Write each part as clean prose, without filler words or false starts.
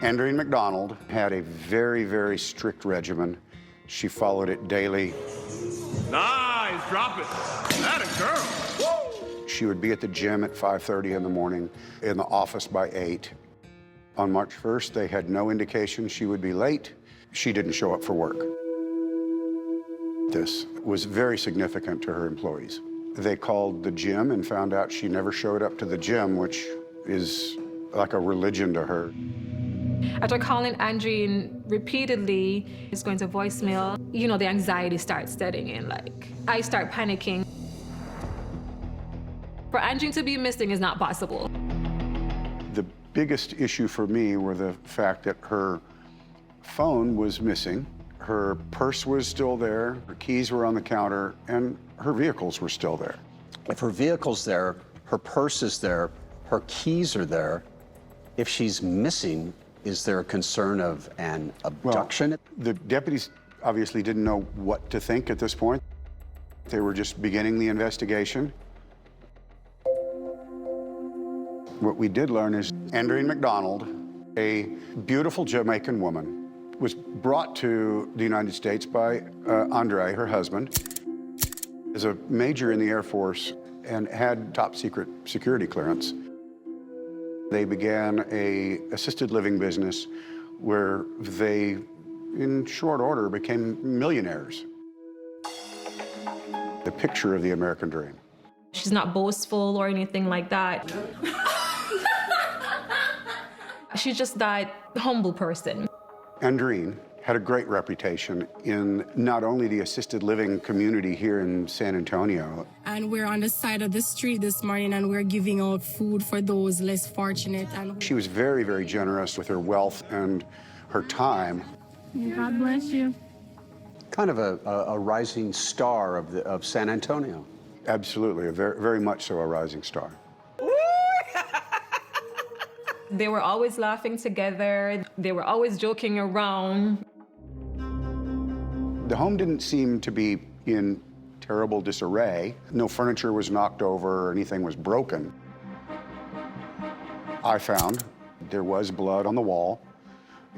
Andreen McDonald had a very, very strict regimen. She followed it daily. Nice, drop it. That a girl. Woo! She would be at the gym at 5:30 in the morning, in the office by 8. On March 1st, they had no indication she would be late. She didn't show up for work. This was very significant to her employees. They called the gym and found out she never showed up to the gym, which is like a religion to her. After calling Andreen repeatedly, it's going to voicemail. You know, the anxiety starts setting in. Like, I start panicking. For Andreen to be missing is not possible. The biggest issue for me were the fact that her phone was missing, her purse was still there, her keys were on the counter, and her vehicles were still there. If her vehicle's there, her purse is there, her keys are there, if she's missing, is there a concern of an abduction? Well, the deputies obviously didn't know what to think at this point. They were just beginning the investigation. What we did learn is Andreen McDonald, a beautiful Jamaican woman, was brought to the United States by Andre, her husband, as a major in the Air Force and had top secret security clearance. They began a assisted living business where they, in short order, became millionaires. The picture of the American dream. She's not boastful or anything like that. She's just that humble person. Andreen had a great reputation in not only the assisted living community here in San Antonio. And we're on the side of the street this morning and we're giving out food for those less fortunate. And She was very, very generous with her wealth and her time. God bless you. Kind of a rising star of San Antonio. Absolutely, very, very much so a rising star. They were always laughing together. They were always joking around. The home didn't seem to be in terrible disarray. No furniture was knocked over or anything was broken. I found there was blood on the wall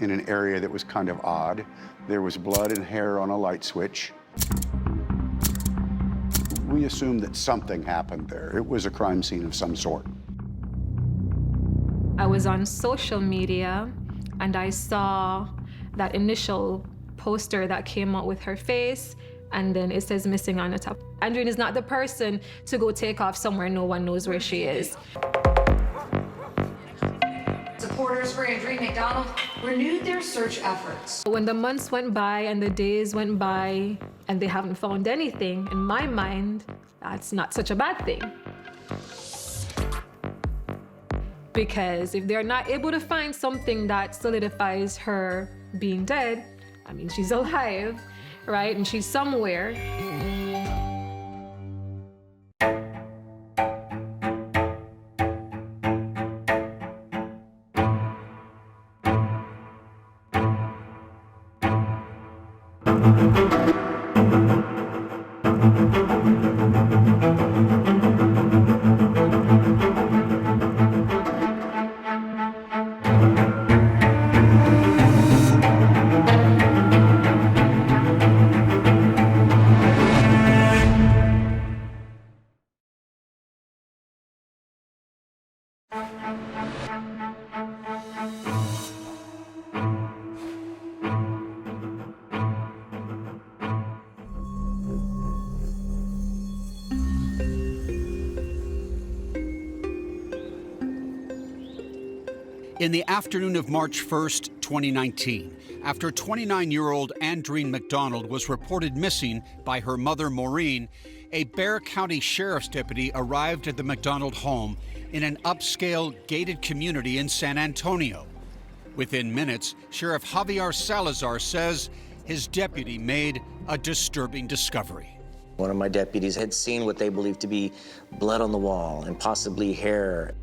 in an area that was kind of odd. There was blood and hair on a light switch. We assumed that something happened there. It was a crime scene of some sort. I was on social media and I saw that initial poster that came out with her face and then it says missing on the top. Andreen is not the person to go take off somewhere no one knows where she is. Supporters for Andreen McDonald renewed their search efforts. When the months went by and the days went by and they haven't found anything, in my mind, that's not such a bad thing. Because if they're not able to find something that solidifies her being dead, I mean, she's alive, right? And she's somewhere. In the afternoon of March 1st, 2019, after 29-year-old Andreen McDonald was reported missing by her mother, Maureen, a Bexar County Sheriff's deputy arrived at the McDonald home in an upscale gated community in San Antonio. Within minutes, Sheriff Javier Salazar says his deputy made a disturbing discovery. One of my deputies had seen what they believed to be blood on the wall and possibly hair.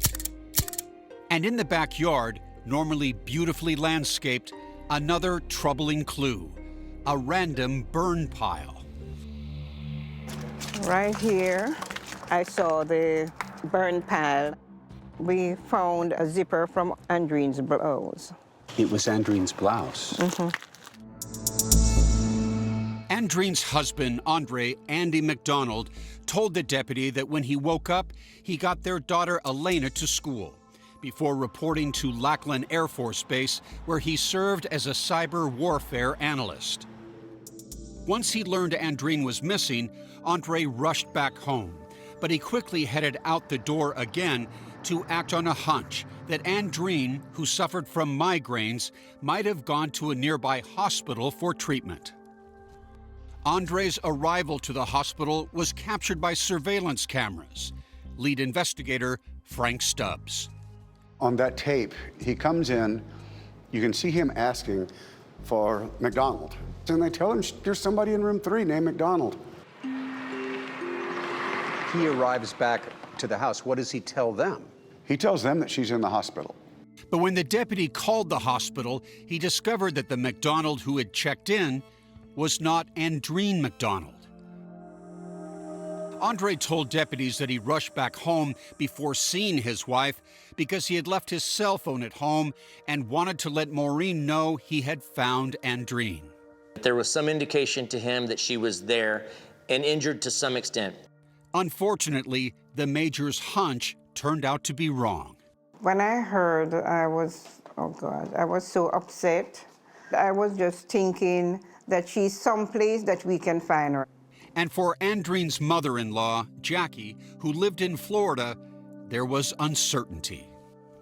And in the backyard, normally beautifully landscaped, another troubling clue, a random burn pile. Right here, I saw the burn pile. We found a zipper from Andreen's blouse. It was Andreen's blouse. Andreen's husband, Andy McDonald, told the deputy that when he woke up, he got their daughter Elena to school before reporting to Lackland Air Force Base, where he served as a cyber warfare analyst. Once he learned Andreen was missing, Andre rushed back home, but he quickly headed out the door again to act on a hunch that Andreen, who suffered from migraines, might have gone to a nearby hospital for treatment. Andre's arrival to the hospital was captured by surveillance cameras. Lead investigator Frank Stubbs. On that tape, he comes in, you can see him asking for McDonald. And they tell him, there's somebody in room 3 named McDonald. He arrives back to the house. What does he tell them? He tells them that she's in the hospital. But when the deputy called the hospital, he discovered that the McDonald who had checked in was not Andreen McDonald. Andre told deputies that he rushed back home before seeing his wife because he had left his cell phone at home and wanted to let Maureen know he had found Andreen. There was some indication to him that she was there and injured to some extent. Unfortunately, the major's hunch turned out to be wrong. When I heard, I was so upset. I was just thinking that she's someplace that we can find her. And for Andreen's mother-in-law, Jackie, who lived in Florida, there was uncertainty.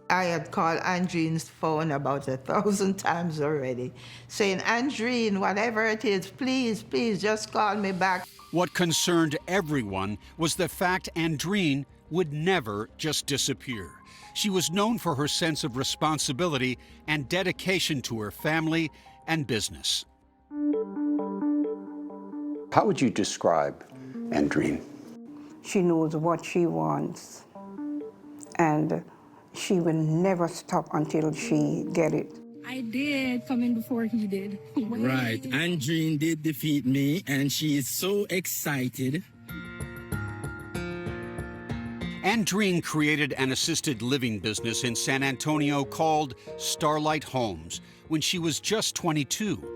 I had called Andreen's phone about 1,000 times already, saying, Andreen, whatever it is, please, please, just call me back. What concerned everyone was the fact Andreen would never just disappear. She was known for her sense of responsibility and dedication to her family and business. How would you describe Andreen? She knows what she wants, and she will never stop until she get it. I did come in before he did. Right. Andreen did defeat me, and she is so excited. Andreen created an assisted living business in San Antonio called Starlight Homes when she was just 22.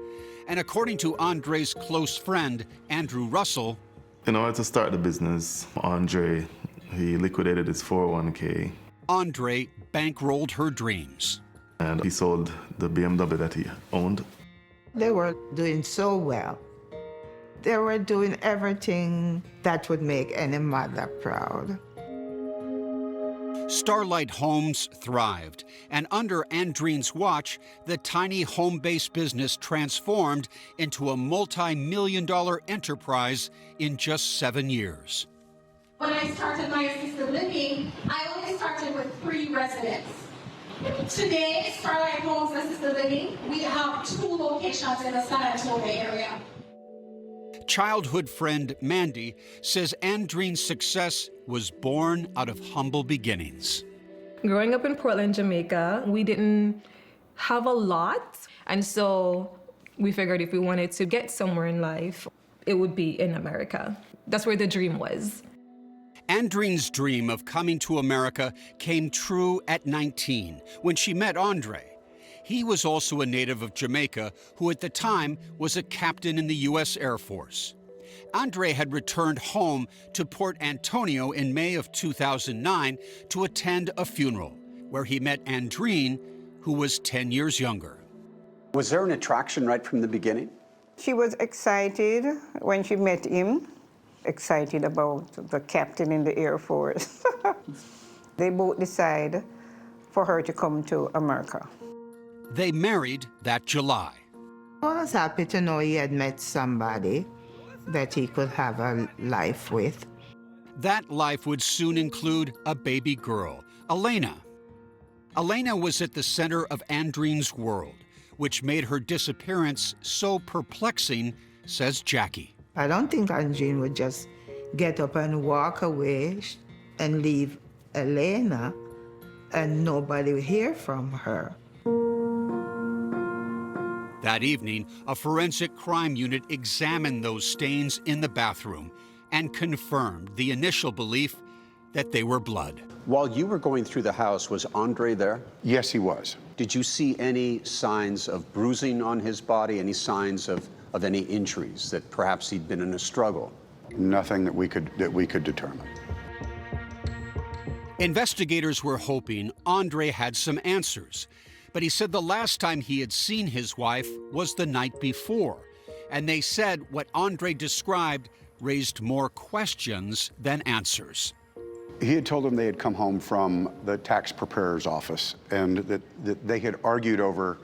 And according to Andre's close friend, Andrew Russell, in order to start the business, Andre, he liquidated his 401k. Andre bankrolled her dreams. And he sold the BMW that he owned. They were doing so well. They were doing everything that would make any mother proud. Starlight Homes thrived, and under Andreen's watch, the tiny home-based business transformed into a multi-million-dollar enterprise in just 7 years. When I started my assisted living, I only started with 3 residents. Today, Starlight Homes Assisted Living, we have 2 locations in the San Antonio area. Childhood friend Mandy says Andreen's success was born out of humble beginnings. Growing up in Portland, Jamaica, we didn't have a lot. And so we figured if we wanted to get somewhere in life, it would be in America. That's where the dream was. Andreen's dream of coming to America came true at 19 when she met Andre. He was also a native of Jamaica who at the time was a captain in the U.S. Air Force. Andre had returned home to Port Antonio in May of 2009 to attend a funeral where he met Andreen, who was 10 years younger. Was there an attraction right from the beginning? She was excited when she met him, excited about the captain in the Air Force. They both decided for her to come to America. They married that July. I was happy to know he had met somebody that he could have a life with. That life would soon include a baby girl, Elena. Elena was at the center of Andreen's world, which made her disappearance so perplexing, says Jackie. I don't think Andreen would just get up and walk away and leave Elena and nobody would hear from her. That evening, a forensic crime unit examined those stains in the bathroom and confirmed the initial belief that they were blood. While you were going through the house, was Andre there? Yes, he was. Did you see any signs of bruising on his body, any signs of any injuries, that perhaps he'd been in a struggle? Nothing that we could determine. Investigators were hoping Andre had some answers, but he said the last time he had seen his wife was the night before, and they said what Andre described raised more questions than answers. He had told them they had come home from the tax preparer's office and that they had argued over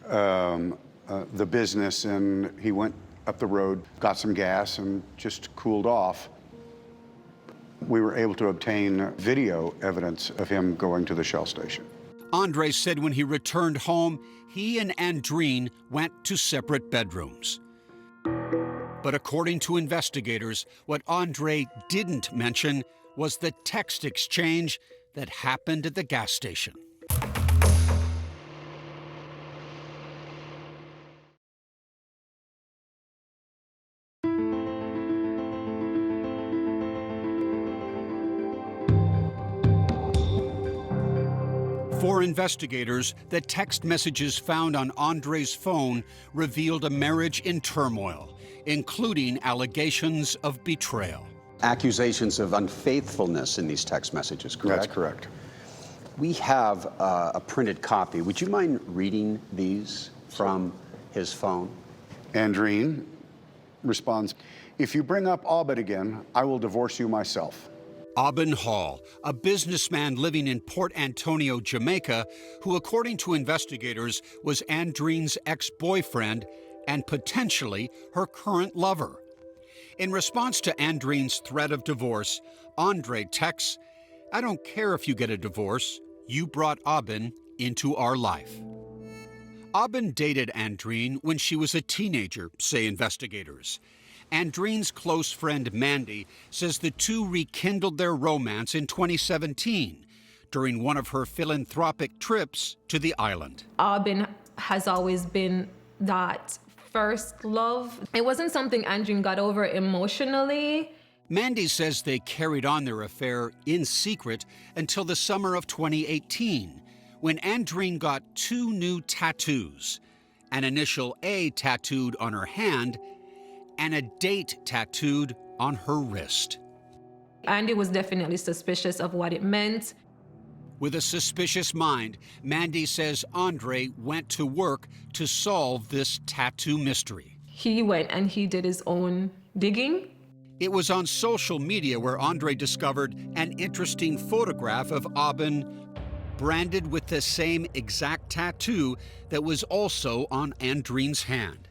the business, and he went up the road, got some gas, and just cooled off. We were able to obtain video evidence of him going to the Shell station. Andre said when he returned home, he and Andreen went to separate bedrooms. But according to investigators, what Andre didn't mention was the text exchange that happened at the gas station. For investigators, the text messages found on Andre's phone revealed a marriage in turmoil, including allegations of betrayal. Accusations of unfaithfulness in these text messages, correct? That's correct. We have a printed copy. Would you mind reading these from his phone? Andreen responds, "If you bring up Abed again, I will divorce you myself." Abed Hall, a businessman living in Port Antonio, Jamaica, who, according to investigators, was Andreen's ex-boyfriend and potentially her current lover. In response to Andreen's threat of divorce, Andre texts, "I don't care if you get a divorce. You brought Abed into our life." Abed dated Andreen when she was a teenager, say investigators. Andreen's close friend Mandy says the two rekindled their romance in 2017 during one of her philanthropic trips to the island. Abed has always been that first love. It wasn't something Andreen got over emotionally. Mandy says they carried on their affair in secret until the summer of 2018, when Andreen got 2 new tattoos, an initial A tattooed on her hand and a date tattooed on her wrist. Andy was definitely suspicious of what it meant. With a suspicious mind, Mandy says Andre went to work to solve this tattoo mystery. He went and he did his own digging. It was on social media where Andre discovered an interesting photograph of Abed branded with the same exact tattoo that was also on Andreen's hand.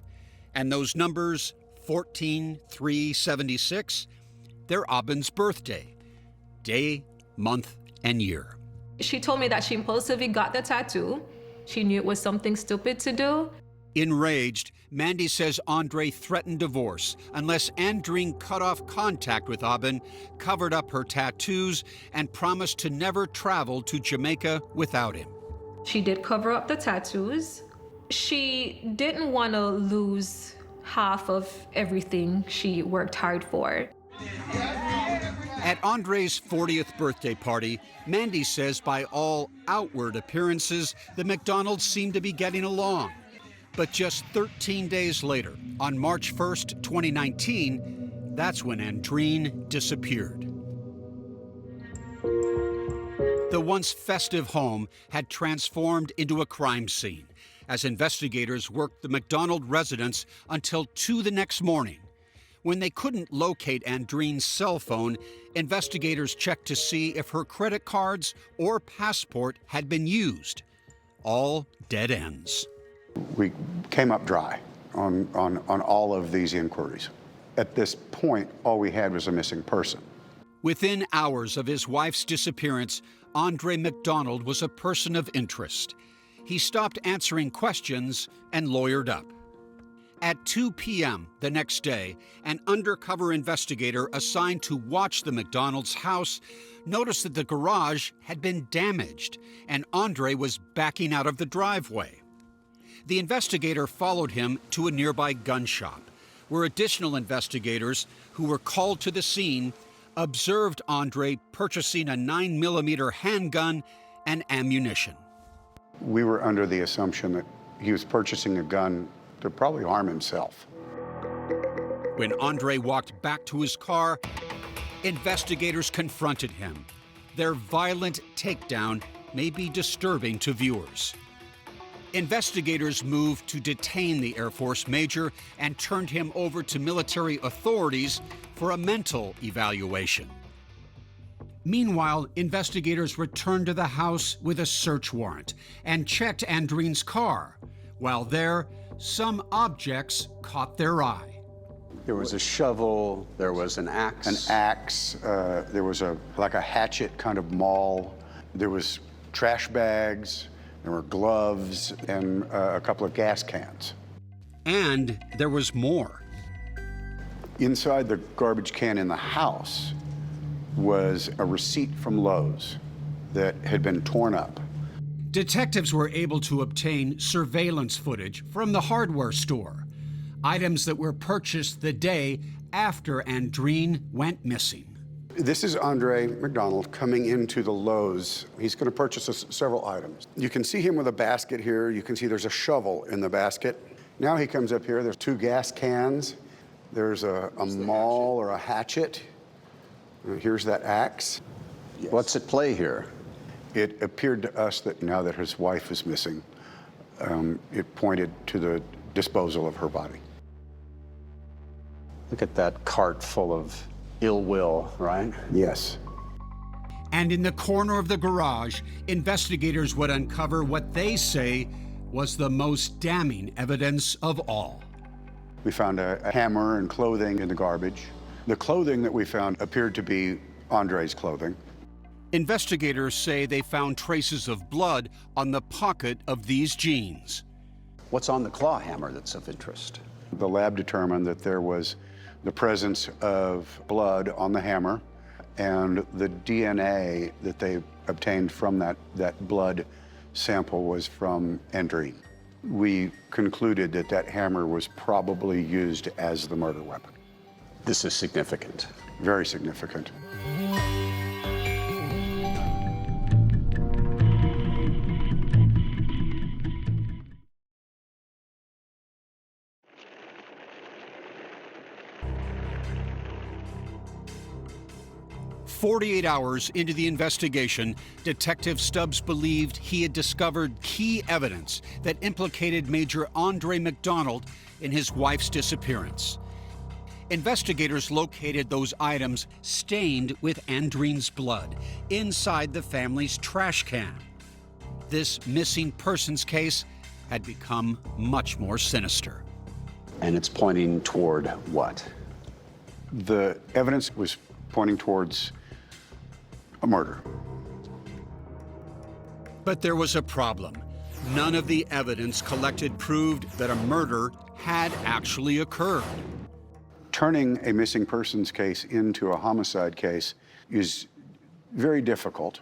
And those numbers, 14-3-76, they're Abed's birthday, day, month, and year. She told me that she impulsively got the tattoo. She knew it was something stupid to do. Enraged, Mandy says Andre threatened divorce unless Andreen cut off contact with Abed, covered up her tattoos, and promised to never travel to Jamaica without him. She did cover up the tattoos. She didn't want to lose half of everything she worked hard for. At Andre's 40th birthday party, Mandy says by all outward appearances, the McDonalds seemed to be getting along. But just 13 days later, on March 1st, 2019, that's when Andreen disappeared. The once festive home had transformed into a crime scene as investigators worked the McDonald residence until 2 the next morning. When they couldn't locate Andreen's cell phone, investigators checked to see if her credit cards or passport had been used. All dead ends. We came up dry on all of these inquiries. At this point, all we had was a missing person. Within hours of his wife's disappearance, Andre McDonald was a person of interest. He stopped answering questions and lawyered up. At 2 p.m. the next day, an undercover investigator assigned to watch the McDonald's house noticed that the garage had been damaged and Andre was backing out of the driveway. The investigator followed him to a nearby gun shop, where additional investigators who were called to the scene observed Andre purchasing a 9mm handgun and ammunition. We were under the assumption that he was purchasing a gun to probably harm himself. When Andre walked back to his car, investigators confronted him. Their violent takedown may be disturbing to viewers. Investigators moved to detain the Air Force major and turned him over to military authorities for a mental evaluation. Meanwhile, investigators returned to the house with a search warrant and checked Andreen's car. While there, some objects caught their eye. There was a shovel, there was an axe. An axe, there was like a hatchet kind of maul. There was trash bags, there were gloves, and a couple of gas cans. And there was more. Inside the garbage can in the house was a receipt from Lowe's that had been torn up. Detectives were able to obtain surveillance footage from the hardware store, items that were purchased the day after Andreen went missing. This is Andre McDonald coming into the Lowe's. He's going to purchase several items. You can see him with a basket here. You can see there's a shovel in the basket. Now he comes up here. There's 2 gas cans. There's a maul or a hatchet. Here's that axe. Yes. What's at play here? It appeared to us that now that his wife is missing, it pointed to the disposal of her body. Look at that cart full of ill will, right? Yes. And in the corner of the garage, investigators would uncover what they say was the most damning evidence of all. We found a hammer and clothing in the garbage. The clothing that we found appeared to be Andre's clothing. Investigators say they found traces of blood on the pocket of these jeans. What's on the claw hammer that's of interest? The lab determined that there was the presence of blood on the hammer, and the DNA that they obtained from that blood sample was from Andreen. We concluded that that hammer was probably used as the murder weapon. This is significant. Very significant. 48 hours into the investigation, Detective Stubbs believed he had discovered key evidence that implicated Major Andre McDonald in his wife's disappearance. Investigators located those items stained with Andreen's blood inside the family's trash can. This missing persons case had become much more sinister. And it's pointing toward what? The evidence was pointing towards a murder. But there was a problem. None of the evidence collected proved that a murder had actually occurred. Turning a missing persons case into a homicide case is very difficult.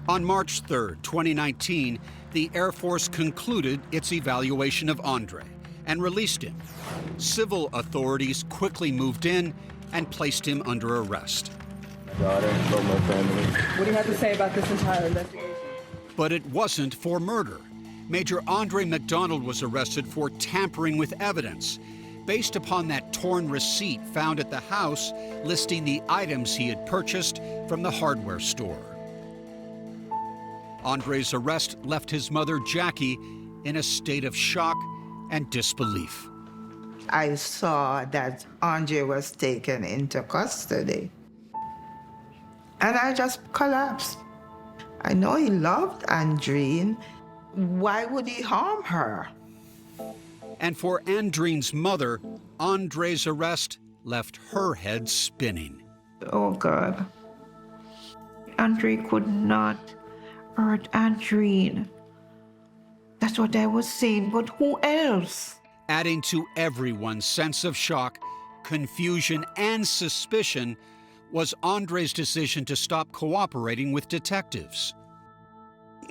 On March 3rd, 2019, the Air Force concluded its evaluation of Andre and released him. Civil authorities quickly moved in and placed him under arrest. Daughter, love my family. What do you have to say about this entire investigation? But it wasn't for murder. Major Andre McDonald was arrested for tampering with evidence based upon that torn receipt found at the house listing the items he had purchased from the hardware store. Andre's arrest left his mother, Jackie, in a state of shock and disbelief. I saw that Andre was taken into custody, and I just collapsed. I know he loved Andreen. Why would he harm her? And for Andreen's mother, Andre's arrest left her head spinning. Oh, God. Andre could not hurt Andreen. That's what I was saying, but who else? Adding to everyone's sense of shock, confusion, and suspicion was Andre's decision to stop cooperating with detectives.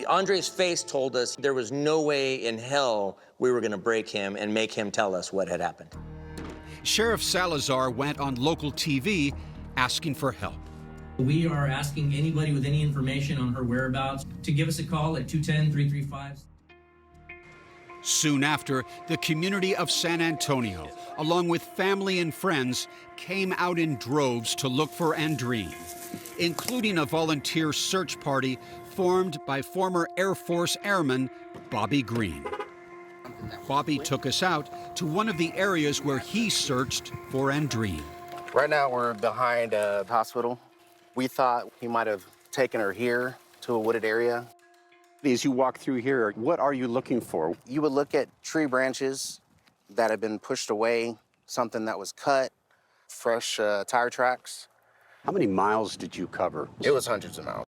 Andre's face told us there was no way in hell we were going to break him and make him tell us what had happened. Sheriff Salazar went on local TV asking for help. We are asking anybody with any information on her whereabouts to give us a call at 210-335. Soon after, the community of San Antonio, along with family and friends, came out in droves to look for Andreen, including a volunteer search party formed by former Air Force Airman Bobby Green. Bobby took us out to one of the areas where he searched for Andreen. Right now we're behind a hospital. We thought he might have taken her here to a wooded area. As you walk through here, what are you looking for? You would look at tree branches that had been pushed away, something that was cut, fresh tire tracks. How many miles did you cover? It was hundreds of miles.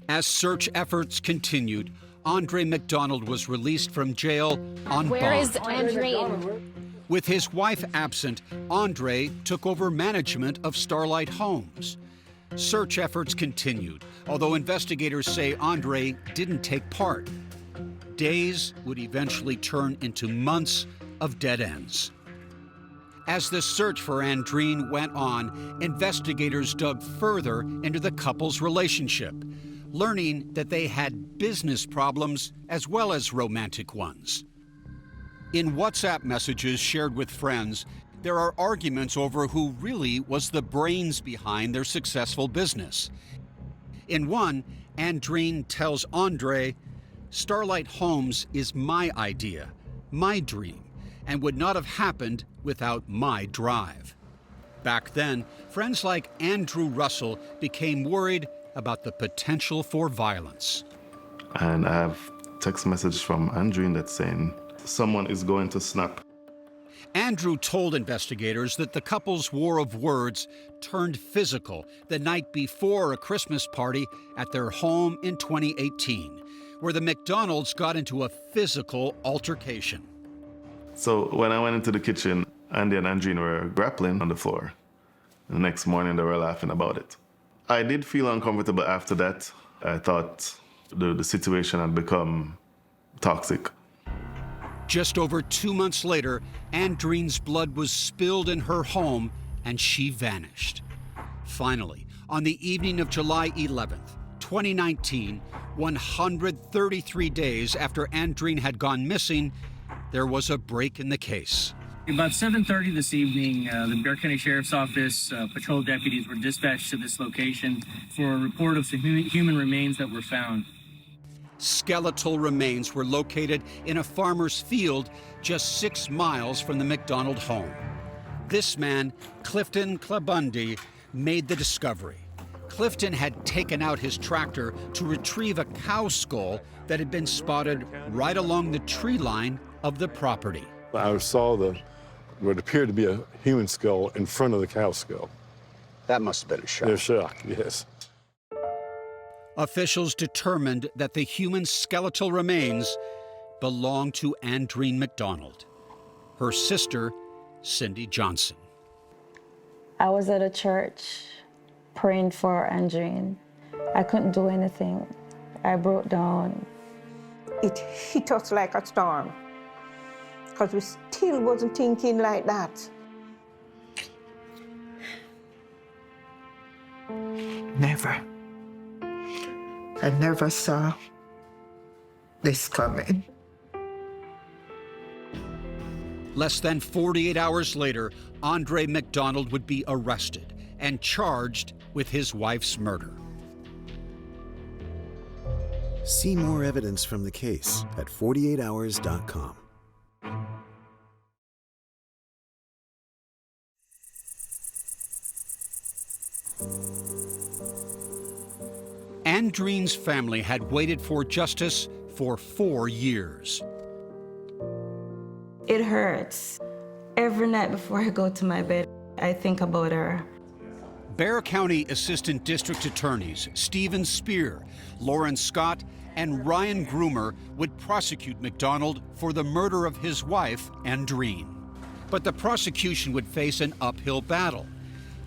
As search efforts continued, Andre McDonald was released from jail on bond. Where is Andreen? With his wife absent, Andre took over management of Starlight Homes. Search efforts continued, although investigators say Andre didn't take part. Days would eventually turn into months of dead ends. As the search for Andreen went on, investigators dug further into the couple's relationship, learning that they had business problems as well as romantic ones. In WhatsApp messages shared with friends, there are arguments over who really was the brains behind their successful business. In one, Andreen tells Andre, "Starlight Homes is my idea, my dream, and would not have happened without my drive." Back then, friends like Andrew Russell became worried about the potential for violence. And I have text message from Andreen that's saying, someone is going to snap. Andrew told investigators that the couple's war of words turned physical the night before a Christmas party at their home in 2018, where the McDonalds got into a physical altercation. So when I went into the kitchen, Andy and Andreen were grappling on the floor. The next morning, they were laughing about it. I did feel uncomfortable after that. I thought the situation had become toxic. Just over 2 months later, Andreen's blood was spilled in her home and she vanished. Finally, on the evening of July 11th, 2019, 133 days after Andreen had gone missing, there was a break in the case. About 7:30 this evening, the Bexar County Sheriff's Office patrol deputies were dispatched to this location for a report of some human remains that were found. Skeletal remains were located in a farmer's field just 6 miles from the McDonald home. This man, Clifton Clabundy, made the discovery. Clifton had taken out his tractor to retrieve a cow skull that had been spotted right along the tree line of the property. I saw what appeared to be a human skull in front of the cow skull. That must have been a shock. A shock, yes. Officials determined that the human skeletal remains belonged to Andreen McDonald, her sister, Cindy Johnson. I was at a church praying for Andreen. I couldn't do anything. I broke down. It hit us like a storm, because we still wasn't thinking like that. Never. I never saw this coming. Less than 48 hours later, Andre McDonald would be arrested and charged with his wife's murder. See more evidence from the case at 48hours.com. Andreen's family had waited for justice for 4 years. It hurts. Every night before I go to my bed, I think about her. Bexar County Assistant District Attorneys Stephen Spear, Lauren Scott, and Ryan Groomer would prosecute McDonald for the murder of his wife, Andreen. But the prosecution would face an uphill battle.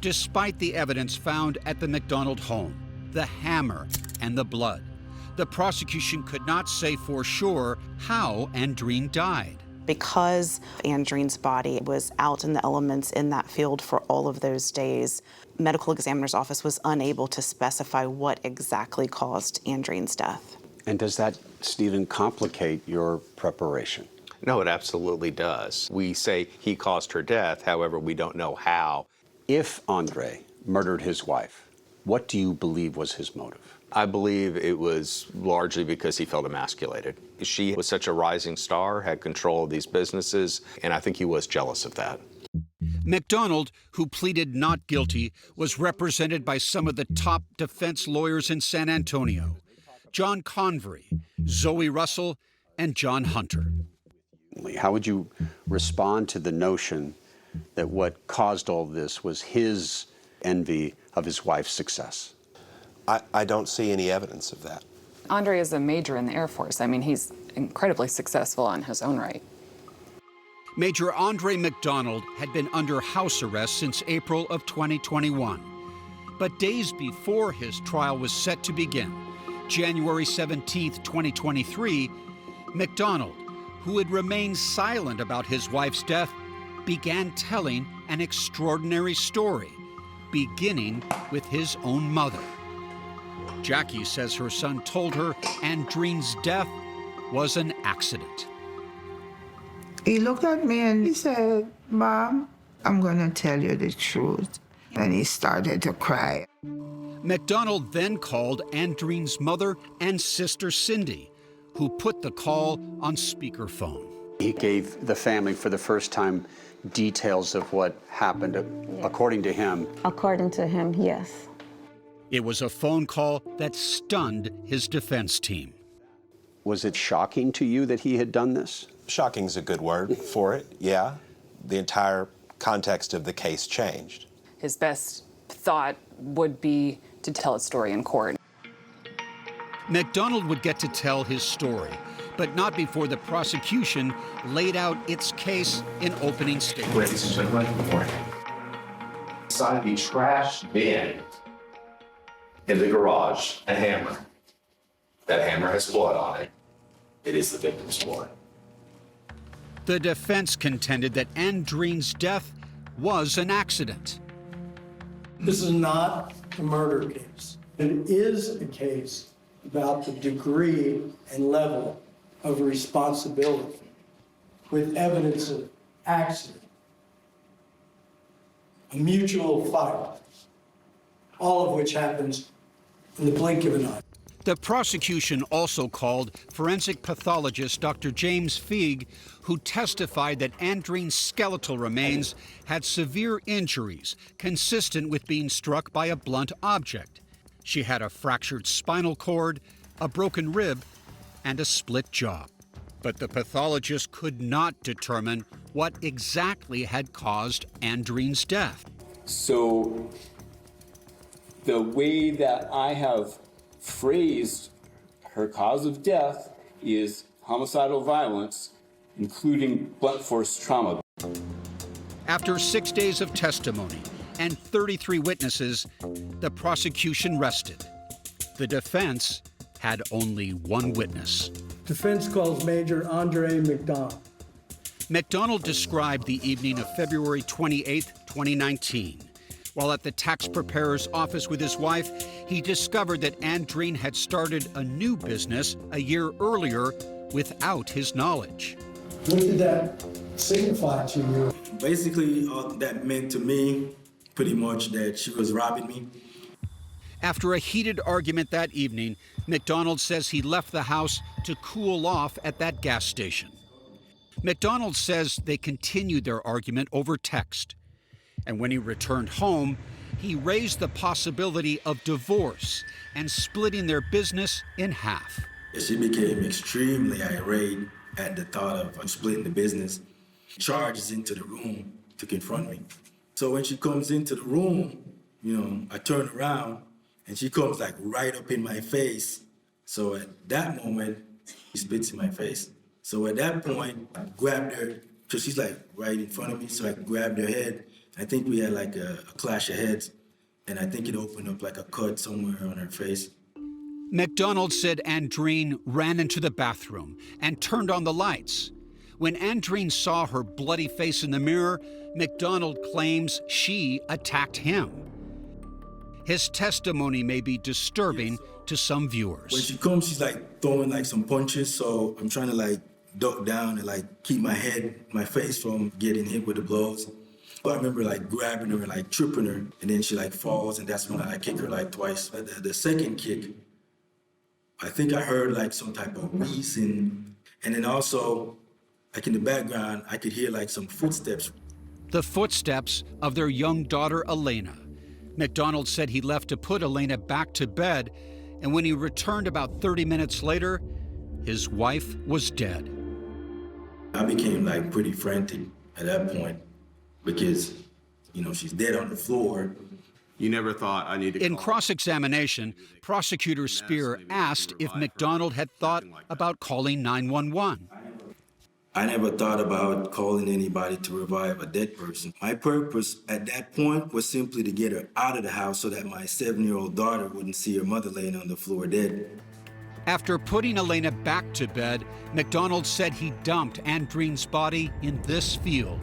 Despite the evidence found at the McDonald home, the hammer and the blood, the prosecution could not say for sure how Andreen died. Because Andreen's body was out in the elements in that field for all of those days, medical examiner's office was unable to specify what exactly caused Andreen's death. And does that, Stephen, complicate your preparation? No, it absolutely does. We say he caused her death, however, we don't know how. If Andre murdered his wife, what do you believe was his motive? I believe it was largely because he felt emasculated. She was such a rising star, had control of these businesses, and I think he was jealous of that. McDonald, who pleaded not guilty, was represented by some of the top defense lawyers in San Antonio: John Convery, Zoe Russell, and John Hunter. How would you respond to the notion that what caused all this was his envy of his wife's success? I don't see any evidence of that. Andre is a major in the Air Force. I mean, he's incredibly successful in his own right. Major Andre McDonald had been under house arrest since April of 2021. But days before his trial was set to begin, January 17, 2023, McDonald, who had remained silent about his wife's death, began telling an extraordinary story, beginning with his own mother. Jackie says her son told her Andreen's death was an accident. He looked at me and he said, "Mom, I'm going to tell you the truth." And he started to cry. McDonald then called Andreen's mother and sister Cindy, who put the call on speakerphone. He gave the family for the first time details of what happened, according to him. According to him, yes. It was a phone call that stunned his defense team. Was it shocking to you that he had done this? Shocking's a good word for it, yeah. The entire context of the case changed. His best thought would be to tell his story in court. McDonald would get to tell his story, but not before the prosecution laid out its case in opening statements. Ladies and gentlemen, good morning. Inside the trash bin in the garage, a hammer. That hammer has blood on it. It is the victim's blood. The defense contended that Andreen's death was an accident. This is not a murder case. It is a case about the degree and level of responsibility with evidence of accident, a mutual fight, all of which happens in the blink of an eye. The prosecution also called forensic pathologist Dr. James Feig, who testified that Andreen's skeletal remains had severe injuries consistent with being struck by a blunt object. She had a fractured spinal cord, a broken rib, and a split jaw. But the pathologist could not determine what exactly had caused Andreen's death. So the way that I have phrased her cause of death is homicidal violence, including blunt force trauma. After 6 days of testimony and 33 witnesses, the prosecution rested. The defense had only one witness. Defense calls Major Andre McDonald. McDonald described the evening of February 28, 2019. While at the tax preparer's office with his wife, he discovered that Andreen had started a new business a year earlier without his knowledge. What did that signify to you? Basically, all that meant to me, pretty much, that she was robbing me. After a heated argument that evening, McDonald says he left the house to cool off at that gas station. McDonald says they continued their argument over text. And when he returned home, he raised the possibility of divorce and splitting their business in half. She became extremely irate at the thought of splitting the business. She charges into the room to confront me. So when she comes into the room, I turn around and she comes like right up in my face. So at that moment, she spits in my face. So at that point, I grabbed her, because she's like right in front of me, so I grabbed her head. I think we had like a clash of heads, and I think it opened up like a cut somewhere on her face. McDonald said Andreen ran into the bathroom and turned on the lights. When Andreen saw her bloody face in the mirror, McDonald claims she attacked him. His testimony may be disturbing to some viewers. When she comes, she's like throwing like some punches, so I'm trying to like duck down and like keep my face from getting hit with the blows. But I remember like grabbing her and like tripping her, and then she like falls, and that's when I kick her like twice. The second kick, I think I heard like some type of wheezing, and then also like in the background, I could hear like some footsteps. The footsteps of their young daughter, Elena. McDonald said he left to put Elena back to bed, and when he returned about 30 minutes later, his wife was dead. I became like pretty frantic at that point because, you know, she's dead on the floor. You never thought I need to In cross-examination, prosecutor Spear asked if McDonald had thought about calling 911. I never thought about calling anybody to revive a dead person. My purpose at that point was simply to get her out of the house so that my 7-year-old daughter wouldn't see her mother laying on the floor dead. After putting Elena back to bed, McDonald said he dumped Andreen's body in this field,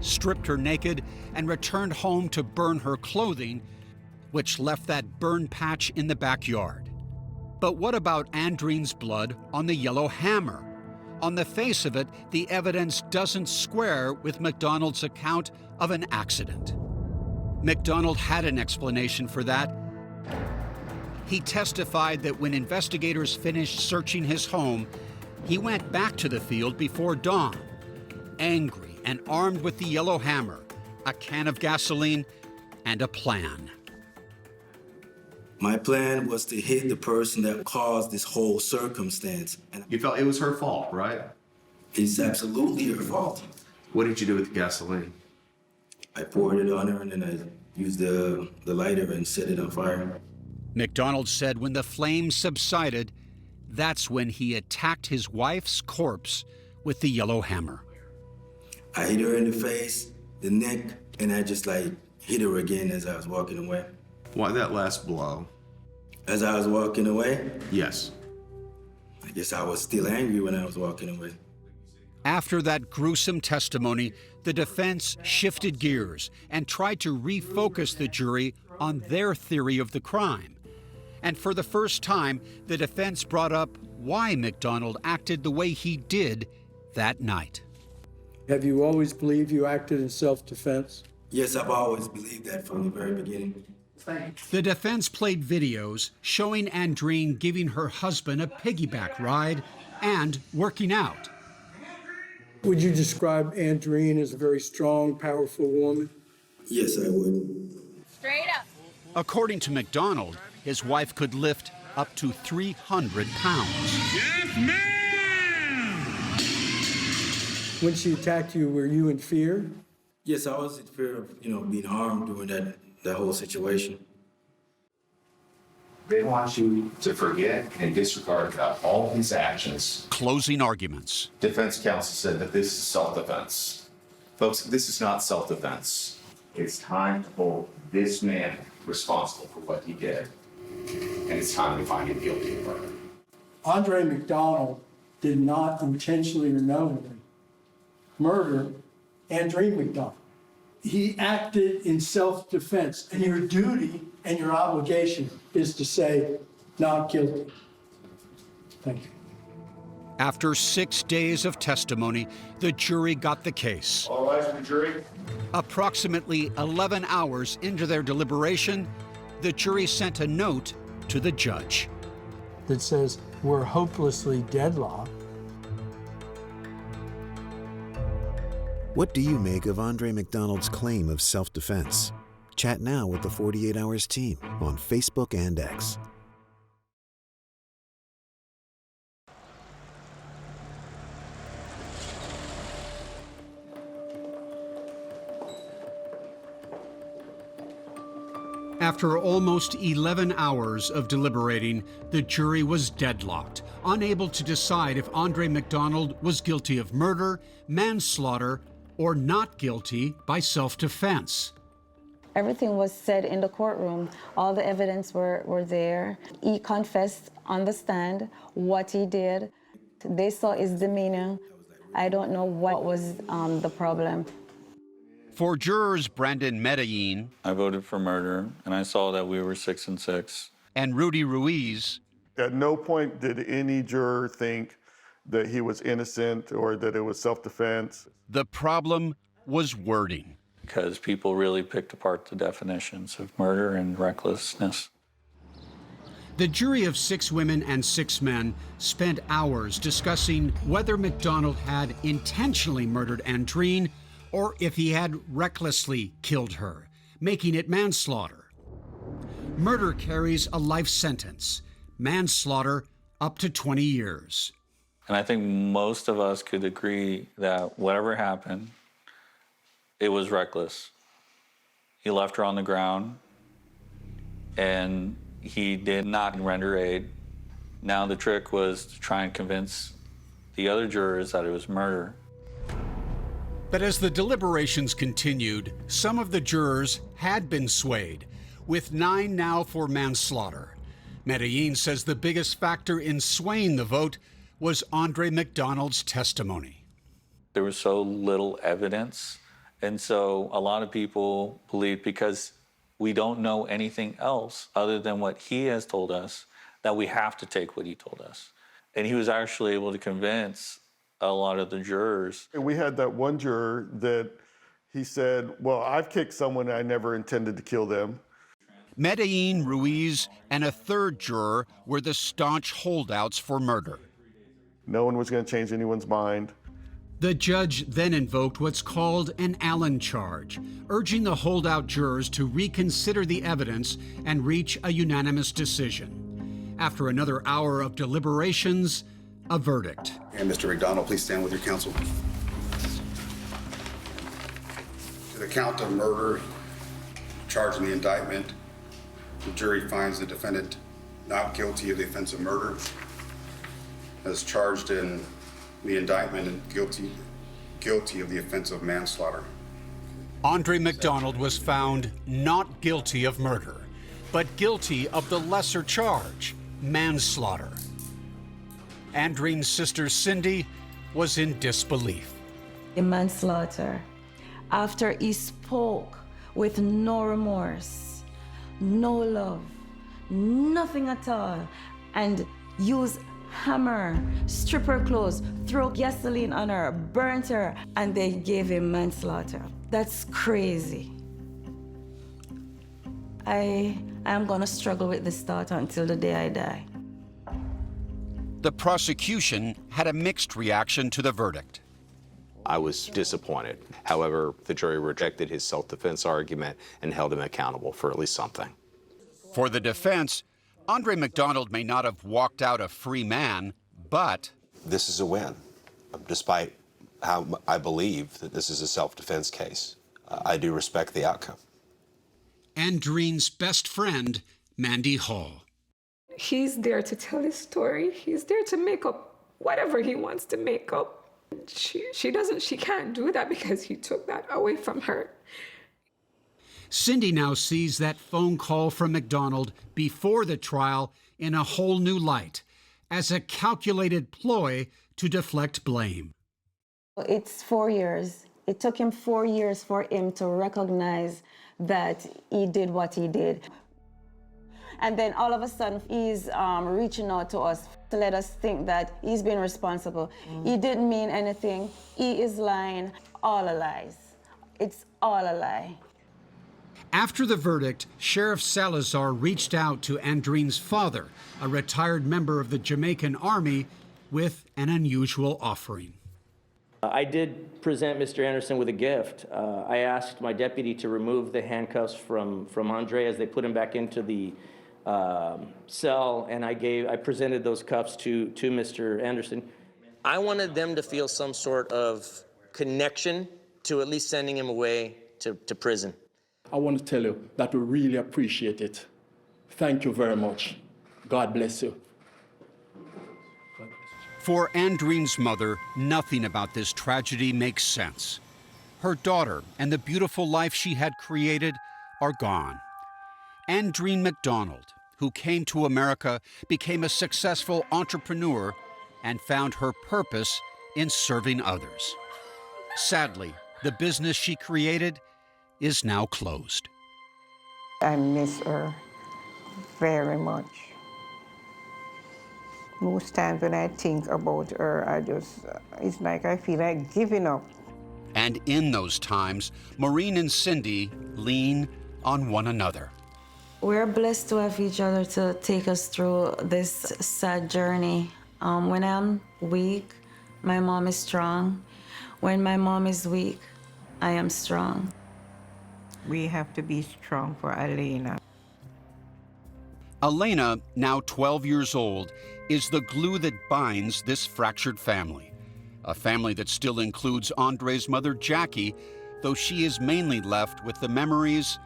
stripped her naked, and returned home to burn her clothing, which left that burn patch in the backyard. But what about Andreen's blood on the yellow hammer? On the face of it, the evidence doesn't square with McDonald's account of an accident. McDonald had an explanation for that. He testified that when investigators finished searching his home, he went back to the field before dawn, angry and armed with the yellow hammer, a can of gasoline, and a plan. My plan was to hit the person that caused this whole circumstance. And You felt it was her fault, right? it's absolutely her fault. What did you do with the gasoline? I poured it on her and then I used the lighter and set it on fire. McDonald said when the flames subsided, that's when he attacked his wife's corpse with the yellow hammer. I hit her in the face, the neck, and I just like hit her again as I was walking away. Why that last blow? As I was walking away? Yes. I guess I was still angry when I was walking away. After that gruesome testimony, the defense shifted gears and tried to refocus the jury on their theory of the crime. And for the first time, the defense brought up why McDonald acted the way he did that night. Have you always believed you acted in self-defense? Yes, I've always believed that from the very beginning. The defense played videos showing Andreen giving her husband a piggyback ride and working out. Would you describe Andreen as a very strong, powerful woman? Yes, I would. Straight up. According to McDonald, his wife could lift up to 300 pounds. Yes, ma'am! When she attacked you, were you in fear? Yes, I was in fear of, being harmed during that whole situation. They want you to forget and disregard about all his actions. Closing arguments. Defense counsel said that this is self-defense. Folks, this is not self-defense. It's time to hold this man responsible for what he did. And it's time to find him guilty of murder. Andre McDonald did not intentionally or knowingly murder Andreen McDonald. He acted in self-defense, and your duty and your obligation is to say, not guilty. Thank you. After 6 days of testimony, the jury got the case. All rise for the jury. Approximately 11 hours into their deliberation, the jury sent a note to the judge That says, we're hopelessly deadlocked. What do you make of Andre McDonald's claim of self-defense? Chat now with the 48 Hours team on Facebook and X. After almost 11 hours of deliberating, the jury was deadlocked, unable to decide if Andre McDonald was guilty of murder, manslaughter, or not guilty by self-defense. Everything was said in the courtroom. All the evidence were there. He confessed on the stand what he did. They saw his demeanor. I don't know what was the problem. For jurors Brandon Medellin, I voted for murder, and I saw that we were 6 and 6. And Rudy Ruiz, at no point did any juror think that he was innocent or that it was self-defense. the problem was wording. Because people really picked apart the definitions of murder and recklessness. The jury of 6 women and 6 men spent hours discussing whether McDonald had intentionally murdered Andreen or if he had recklessly killed her, making it manslaughter. Murder carries a life sentence, manslaughter up to 20 years. And I think most of us could agree that whatever happened, it was reckless. He left her on the ground, and he did not render aid. Now the trick was to try and convince the other jurors that it was murder. But as the deliberations continued, some of the jurors had been swayed, with 9 now for manslaughter. Medellin says the biggest factor in swaying the vote was Andre McDonald's testimony. There was so little evidence, and so a lot of people believed because we don't know anything else other than what he has told us, that we have to take what he told us. And he was actually able to convince a lot of the jurors. We had that one juror that he said, well, I've kicked someone, I never intended to kill them. Medellin, Ruiz, and a 3rd juror were the staunch holdouts for murder. No one was going to change anyone's mind. The judge then invoked what's called an Allen charge, urging the holdout jurors to reconsider the evidence and reach a unanimous decision. After another hour of deliberations, a verdict. And Mr. McDonald, please stand with your counsel. To the count of murder charged in the indictment, the jury finds the defendant not guilty of the offense of murder, as charged in the indictment, and guilty of the offense of manslaughter. Andre McDonald was found not guilty of murder, but guilty of the lesser charge, manslaughter. Andreen's sister Cindy was in disbelief. In manslaughter, after he spoke with no remorse, no love, nothing at all, and used hammer, strip her clothes, throw gasoline on her, burnt her, and they gave him manslaughter. That's crazy. I am gonna struggle with this thought until the day I die. The prosecution had a mixed reaction to the verdict. I was disappointed. However, the jury rejected his self-defense argument and held him accountable for at least something. For the defense, Andre McDonald may not have walked out a free man, but This is a win, despite how I believe that this is a self-defense case. I do respect the outcome. Andreen's best friend, Mandy Hall. He's there to tell his story. He's there to make up whatever he wants to make up. She can't do that because he took that away from her. Cindy now sees that phone call from McDonald before the trial in a whole new light, as a calculated ploy to deflect blame. It's 4 years. It took him 4 years for him to recognize that he did what he did. And then all of a sudden, he's reaching out to us to let us think that he's been responsible. He didn't mean anything. He is lying. All a lies. It's all a lie. After the verdict, Sheriff Salazar reached out to Andreen's father, a retired member of the Jamaican Army, with an unusual offering. I did present Mr. Anderson with a gift. I asked my deputy to remove the handcuffs from Andre as they put him back into the cell, and I presented those cuffs to Mr. Anderson. I wanted them to feel some sort of connection to at least sending him away to prison. I want to tell you that we really appreciate it. Thank you very much. God bless you. For Andreen's mother, nothing about this tragedy makes sense. Her daughter and the beautiful life she had created are gone. Andreen McDonald, who came to America, became a successful entrepreneur and found her purpose in serving others. Sadly, the business she created is now closed. I miss her very much. Most times when I think about her, it's like I feel like giving up. And in those times, Maureen and Cindy lean on one another. We're blessed to have each other to take us through this sad journey. When I'm weak, my mom is strong. When my mom is weak, I am strong. We have to be strong for Elena. Elena, now 12 years old, is the glue that binds this fractured family. A family that still includes Andre's mother, Jackie, though she is mainly left with the memories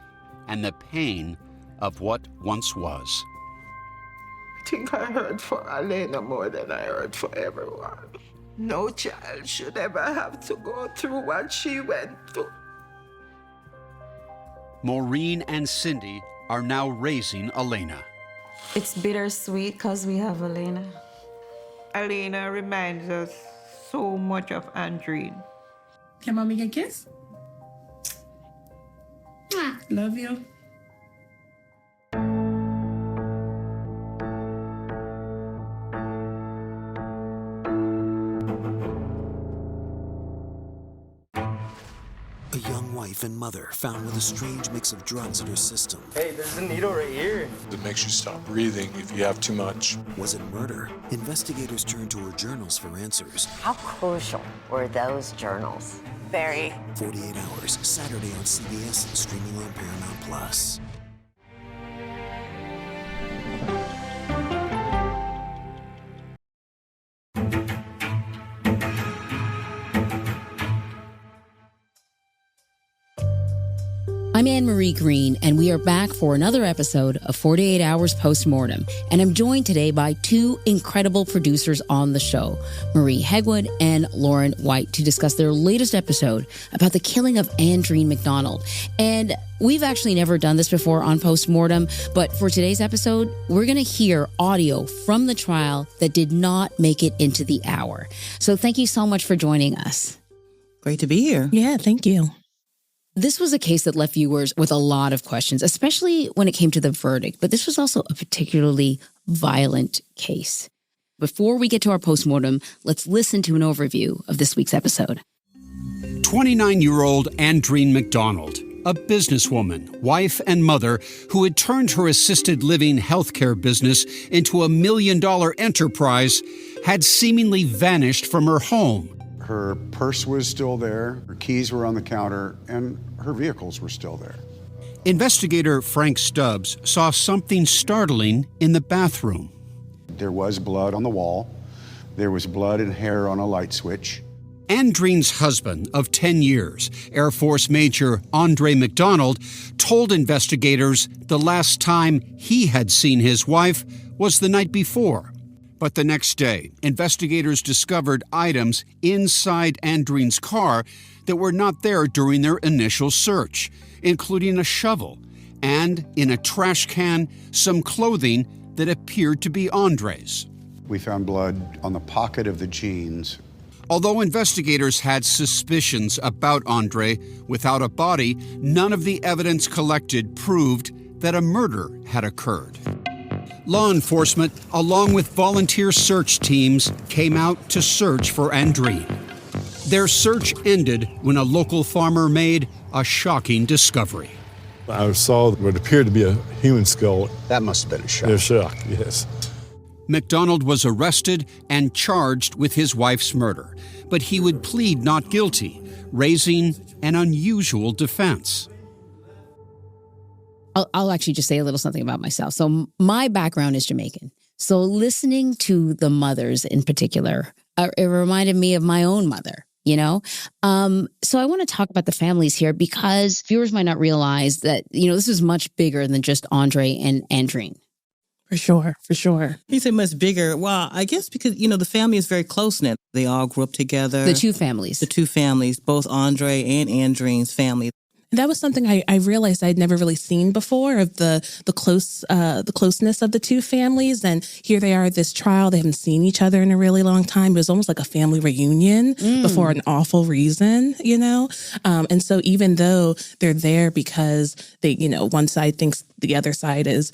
and the pain of what once was. I think I hurt for Elena more than I hurt for everyone. No child should ever have to go through what she went through. Maureen and Cindy are now raising Elena. It's bittersweet because we have Elena. Elena reminds us so much of Andreen. Can mommy get a kiss? Love you. A young wife and mother found with a strange mix of drugs in her system. Hey, there's a needle right here. It makes you stop breathing if you have too much. Was it murder? Investigators turned to her journals for answers. How crucial were those journals? Very. 48 Hours, Saturday on CBS and streaming on Paramount Plus. I'm Anne-Marie Green, and we are back for another episode of 48 Hours Post-mortem. And I'm joined today by two incredible producers on the show, Marie Hegwood and Lauren White, to discuss their latest episode about the killing of Andreen McDonald. And we've actually never done this before on Post-mortem, but for today's episode, we're going to hear audio from the trial that did not make it into the hour. So thank you so much for joining us. Great to be here. Yeah, thank you. This was a case that left viewers with a lot of questions, especially when it came to the verdict, but this was also a particularly violent case. Before we get to our postmortem, let's listen to an overview of this week's episode. 29-year-old Andreen McDonald, a businesswoman, wife and mother who had turned her assisted living healthcare business into $1 million enterprise, had seemingly vanished from her home. Her purse was still there, her keys were on the counter, and her vehicles were still there. Investigator Frank Stubbs saw something startling in the bathroom. There was blood on the wall. There was blood and hair on a light switch. Andreen's husband of 10 years, Air Force Major Andre McDonald, told investigators the last time he had seen his wife was the night before. But the next day, investigators discovered items inside Andreen's car that were not there during their initial search, including a shovel and, in a trash can, some clothing that appeared to be Andre's. We found blood on the pocket of the jeans. Although investigators had suspicions about Andre, without a body, none of the evidence collected proved that a murder had occurred. Law enforcement, along with volunteer search teams, came out to search for Andreen. Their search ended when a local farmer made a shocking discovery. I saw what appeared to be a human skull. That must have been a shock. A shock, yes. McDonald was arrested and charged with his wife's murder, but he would plead not guilty, raising an unusual defense. I'll actually just say a little something about myself. So my background is Jamaican. So listening to the mothers in particular, it reminded me of my own mother, you know? So I want to talk about the families here because viewers might not realize that, you know, this is much bigger than just Andre and Andreen. For sure, for sure. You say much bigger. Well, I guess because, you know, the family is very close-knit. They all grew up together. The two families. The two families, both Andre and Andreen's family. That was something I realized I'd never really seen before, of the closeness of the two families. And here they are at this trial. They haven't seen each other in a really long time. It was almost like a family reunion for an awful reason, you know? And so even though they're there because they, you know, one side thinks the other side is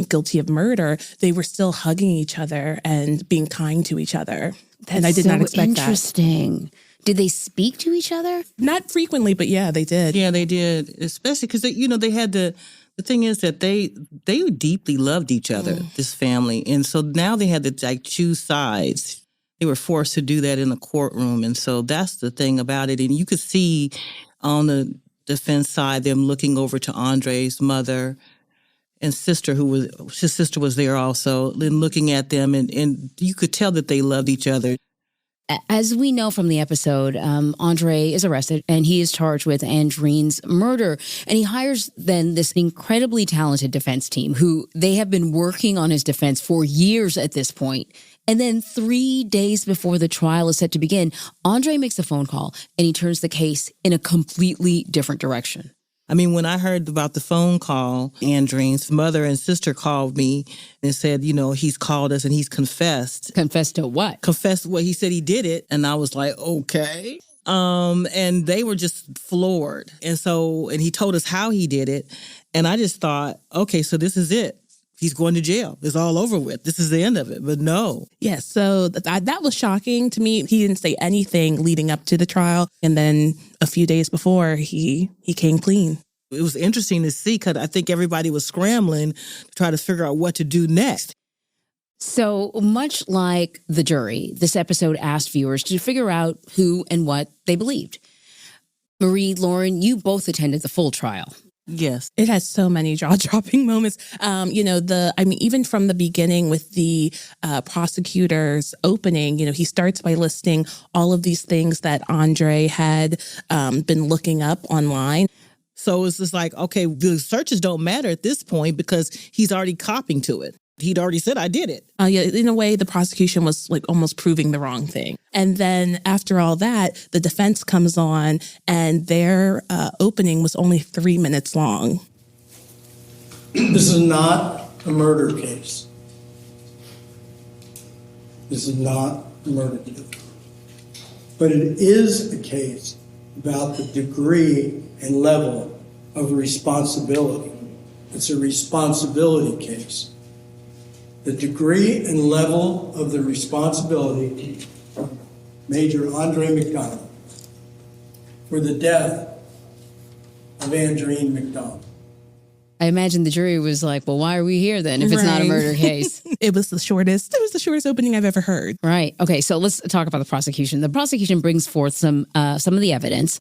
guilty of murder, they were still hugging each other and being kind to each other. And I did not expect that. Interesting. Did they speak to each other? Not frequently, but yeah, they did. Yeah, they did. Especially because, you know, they had the thing is that they deeply loved each other, this family. And so now they had to like choose sides. They were forced to do that in the courtroom. And so that's the thing about it. And you could see on the defense side them looking over to Andre's mother and sister, his sister was there also, and looking at them. And you could tell that they loved each other. As we know from the episode, Andre is arrested and he is charged with Andreen's murder. And he hires then this incredibly talented defense team who they have been working on his defense for years at this point. And then 3 days before the trial is set to begin, Andre makes a phone call and he turns the case in a completely different direction. I mean, when I heard about the phone call, Andreen's mother and sister called me and said, you know, he's called us and he's confessed. Confessed to what? Confessed what he said he did it. And I was like, okay. And they were just floored. And he told us how he did it. And I just thought, okay, so this is it. He's going to jail. It's all over with. This is the end of it. But no. Yes. So that was shocking to me. He didn't say anything leading up to the trial. And then a few days before, he came clean. It was interesting to see because I think everybody was scrambling to try to figure out what to do next. So much like the jury, this episode asked viewers to figure out who and what they believed. Marie, Lauren, you both attended the full trial. Yes. It has so many jaw-dropping moments. Even from the beginning with the prosecutor's opening, you know, he starts by listing all of these things that Andre had been looking up online. So it's just like, okay, the searches don't matter at this point because he's already copying to it. He'd already said, I did it. In a way, the prosecution was like almost proving the wrong thing. And then after all that, the defense comes on and their opening was only 3 minutes long. This is not a murder case. This is not a murder case. But it is a case about the degree and level of responsibility. It's a responsibility case. The degree and level of the responsibility of Major Andre McDonald for the death of Andreen McDonald. I imagine the jury was like, well, why are we here then if it's not a murder case? It was the shortest opening I've ever heard. Right. Okay, so let's talk about the prosecution. The prosecution brings forth some of the evidence.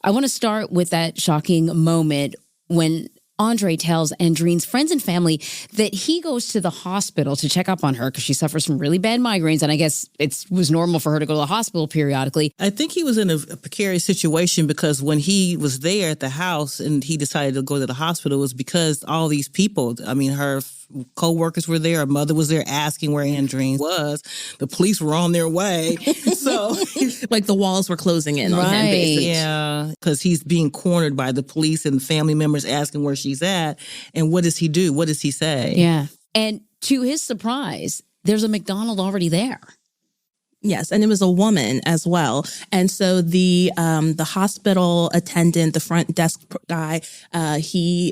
I want to start with that shocking moment when Andre tells Andreen's friends and family that he goes to the hospital to check up on her because she suffers from really bad migraines. And I guess it was normal for her to go to the hospital periodically. I think he was in a precarious situation because when he was there at the house and he decided to go to the hospital, it was because all these people, I mean, her co-workers were there. Her mother was there asking where Andreen was. The police were on their way. So like the walls were closing in on him, basically. Yeah, because he's being cornered by the police and family members asking where she's at. And what does he do? What does he say? Yeah. And to his surprise, there's a McDonald already there. Yes, and it was a woman as well. And so the hospital attendant, the front desk guy, he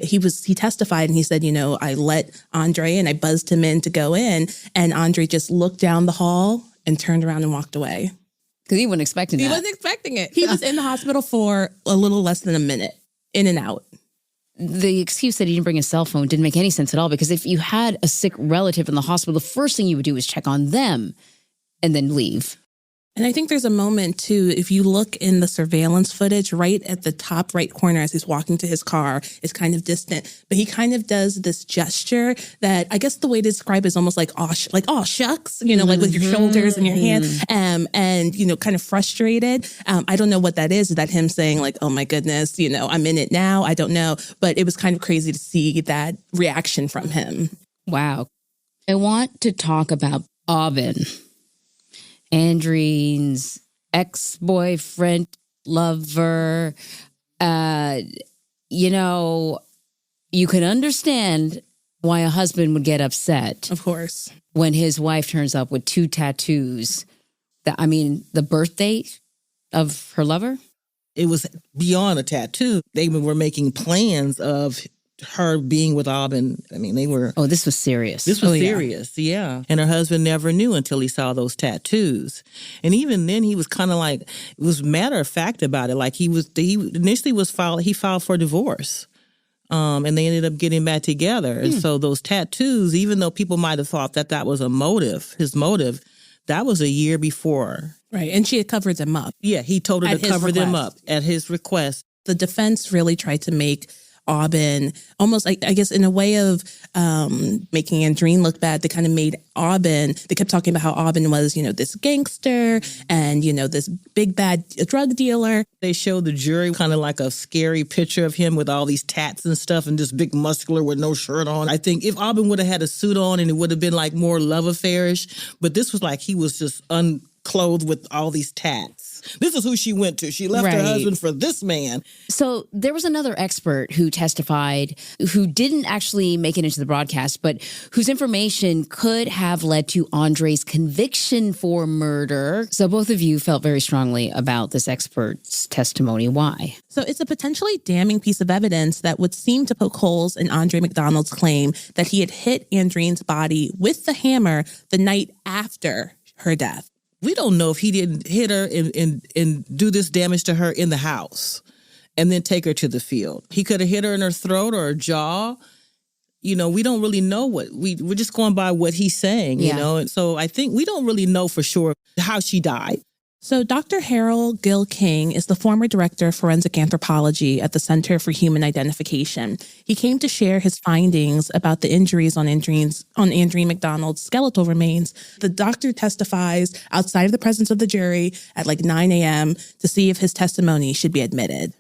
testified and he said, you know, I let Andre and I buzzed him in to go in, and Andre just looked down the hall and turned around and walked away. Because he wasn't expecting that. He wasn't expecting it. He was in the hospital for a little less than a minute, in and out. The excuse that he didn't bring his cell phone didn't make any sense at all, because if you had a sick relative in the hospital, the first thing you would do is check on them and then leave. And I think there's a moment, too, if you look in the surveillance footage, right at the top right corner as he's walking to his car, is kind of distant. But he kind of does this gesture that I guess the way to describe is almost like, oh, shucks, you know, like with your shoulders and your hands, and, you know, kind of frustrated. I don't know what that is. Is that him saying like, oh, my goodness, you know, I'm in it now? I don't know. But it was kind of crazy to see that reaction from him. Wow. I want to talk about Aubin, Andreen's ex-boyfriend, lover. You know, you can understand why a husband would get upset. Of course. When his wife turns up with 2 tattoos. The birth date of her lover? It was beyond a tattoo. They were making plans of her being with Aubin. They were... Oh, this was serious. This was serious, yeah. And her husband never knew until he saw those tattoos. And even then, he was kind of like, it was matter of fact about it. Like he initially filed for divorce. And they ended up getting back together. And so those tattoos, even though people might have thought that was his motive, that was a year before. Right. And she had covered them up. Yeah, he told her to cover them up at his request. The defense really tried to make Aubin almost, I guess, in a way of making Andreen look bad. They kind of made Aubin, they kept talking about how Aubin was, this gangster and, this big bad drug dealer. They showed the jury kind of like a scary picture of him with all these tats and stuff and just big muscular with no shirt on. I think if Aubin would have had a suit on and it would have been like more love affairish, but this was like he was just unclothed with all these tats. This is who she went to. She left her husband for this man. So there was another expert who testified who didn't actually make it into the broadcast, but whose information could have led to Andre's conviction for murder. So both of you felt very strongly about this expert's testimony. Why? So it's a potentially damning piece of evidence that would seem to poke holes in Andre McDonald's claim that he had hit Andreen's body with the hammer the night after her death. We don't know if he didn't hit her and do this damage to her in the house and then take her to the field. He could have hit her in her throat or her jaw. We don't really know we're just going by what he's saying, And so I think we don't really know for sure how she died. So Dr. Harold Gill King is the former director of forensic anthropology at the Center for Human Identification. He came to share his findings about the injuries on Andreen McDonald's skeletal remains. The doctor testifies outside of the presence of the jury at 9 a.m. to see if his testimony should be admitted.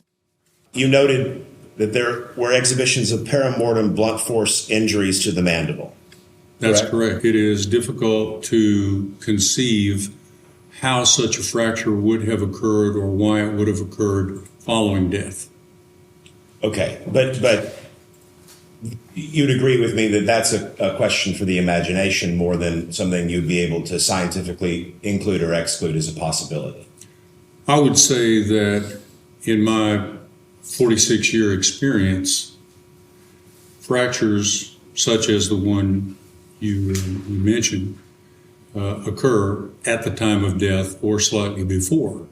You noted that there were exhibitions of perimortem blunt force injuries to the mandible. That's correct. It is difficult to conceive how such a fracture would have occurred or why it would have occurred following death. Okay, but you'd agree with me that that's a question for the imagination more than something you'd be able to scientifically include or exclude as a possibility. I would say that in my 46-year experience, fractures such as the one you mentioned occur at the time of death or slightly before.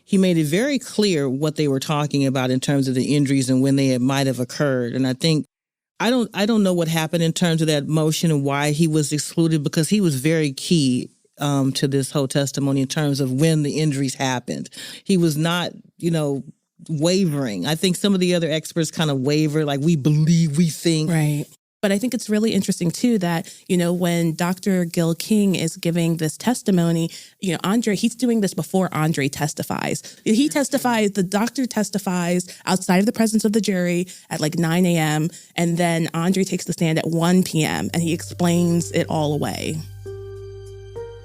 He made it very clear what they were talking about in terms of the injuries and when they might have occurred. And I think I don't know what happened in terms of that motion and why he was excluded, because he was very key to this whole testimony in terms of when the injuries happened. He was not, wavering. I think some of the other experts kind of waver, like we believe, we think. Right. But I think it's really interesting, too, that, when Dr. Gill King is giving this testimony, Andre, he's doing this before Andre testifies. He testifies, the doctor testifies outside of the presence of the jury at 9 a.m. And then Andre takes the stand at 1 p.m. and he explains it all away.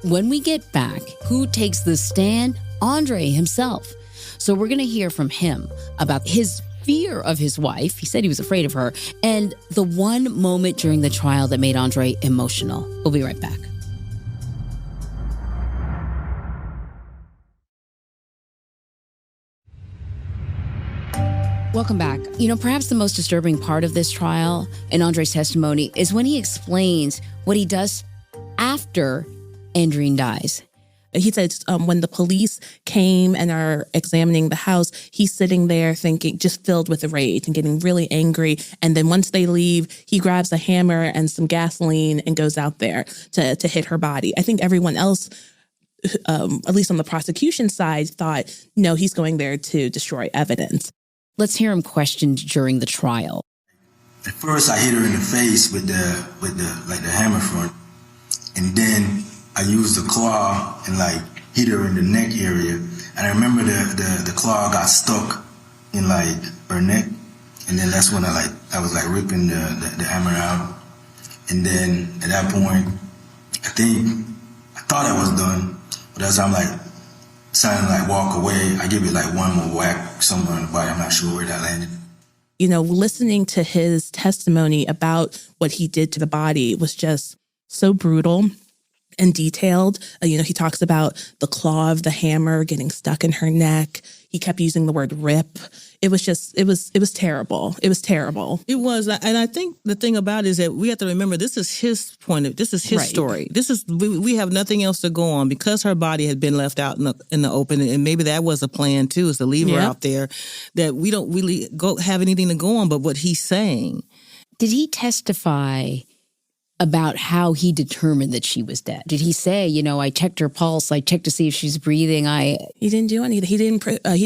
When we get back, who takes the stand? Andre himself. So we're going to hear from him about his fear of his wife. He said he was afraid of her. And the one moment during the trial that made Andre emotional. We'll be right back. Welcome back. Perhaps the most disturbing part of this trial and Andre's testimony is when he explains what he does after Andreen dies. He said when the police came and are examining the house, he's sitting there thinking, just filled with rage and getting really angry. And then once they leave, he grabs a hammer and some gasoline and goes out there to hit her body. I think everyone else, at least on the prosecution side, thought, no, he's going there to destroy evidence. Let's hear him questioned during the trial. At first, I hit her in the face with the hammer front, and then I used the claw and hit her in the neck area. And I remember the claw got stuck in her neck. And then that's when I was ripping the hammer out. And then at that point, I thought I was done. But as I'm decided to like walk away. I give it like one more whack somewhere in the body. I'm not sure where that landed. You know, listening to his testimony about what he did to the body was just so brutal and detailed. You know, he talks about the claw of the hammer getting stuck in her neck. He kept using the word rip. It was just, it was terrible. It was terrible. It was. And I think the thing about it is that we have to remember this is his this is his story. This is, we have nothing else to go on because her body had been left out in the open. And maybe that was a plan too, is to leave her out there, that we don't really have anything to go on but what he's saying. Did he testify about how he determined that she was dead? Did he say, you know, I checked her pulse, I checked to see if she's breathing? He didn't do anything. He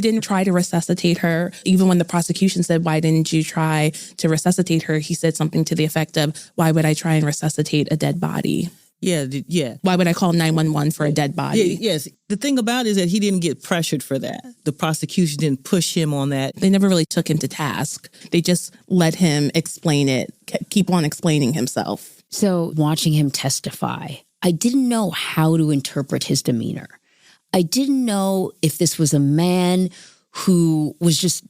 didn't try to resuscitate her. Even when the prosecution said, why didn't you try to resuscitate her? He said something to the effect of, why would I try and resuscitate a dead body? Yeah. Why would I call 911 for a dead body? Yes. The thing about it is that he didn't get pressured for that. The prosecution didn't push him on that. They never really took him to task. They just let him explain it, keep on explaining himself. So watching him testify, I didn't know how to interpret his demeanor. I didn't know if this was a man who was just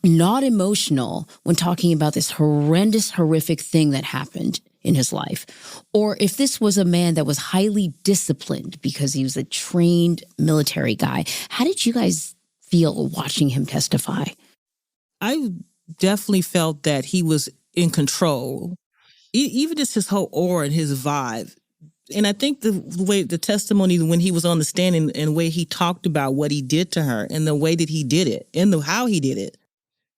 not emotional when talking about this horrendous, horrific thing that happened in his life, or if this was a man that was highly disciplined because he was a trained military guy. How did you guys feel watching him testify? I definitely felt that he was in control. Even just his whole aura and his vibe. And I think the way the testimony when he was on the stand and the way he talked about what he did to her and the way that he did it and how he did it,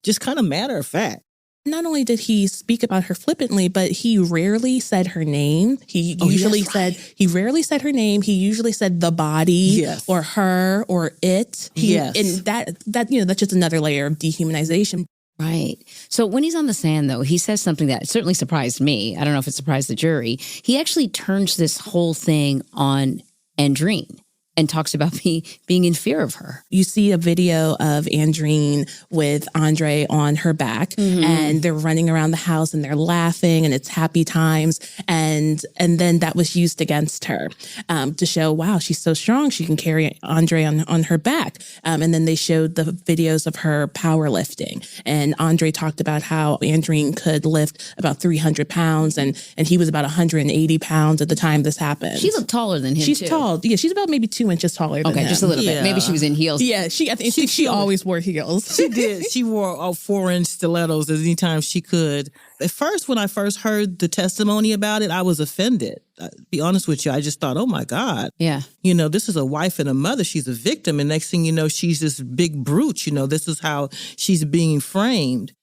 just kind of matter of fact. Not only did he speak about her flippantly, but he rarely said her name. He rarely said her name. He usually said the body or her or it. And that you know, that's just another layer of dehumanization. Right. So when he's on the stand, though, he says something that certainly surprised me. I don't know if it surprised the jury. He actually turns this whole thing on Andreen and talks about being in fear of her. You see a video of Andreen with Andre on her back, and they're running around the house and they're laughing and it's happy times. And then that was used against her to show, wow, she's so strong. She can carry Andre on her back. And then they showed the videos of her powerlifting. And Andre talked about how Andreen could lift about 300 pounds and he was about 180 pounds at the time this happened. She looked taller than him, She's too. tall. Yeah, she's about maybe 2 inches taller than him. Okay, just a little bit. Maybe she was in heels. Yeah, I think she always wore heels. She did. She wore 4-inch stilettos anytime she could. At first, when I first heard the testimony about it, I was offended. To be honest with you, I just thought, oh my God. Yeah. You know, this is a wife and a mother. She's a victim. And next thing you know, she's this big brute. You know, this is how she's being framed.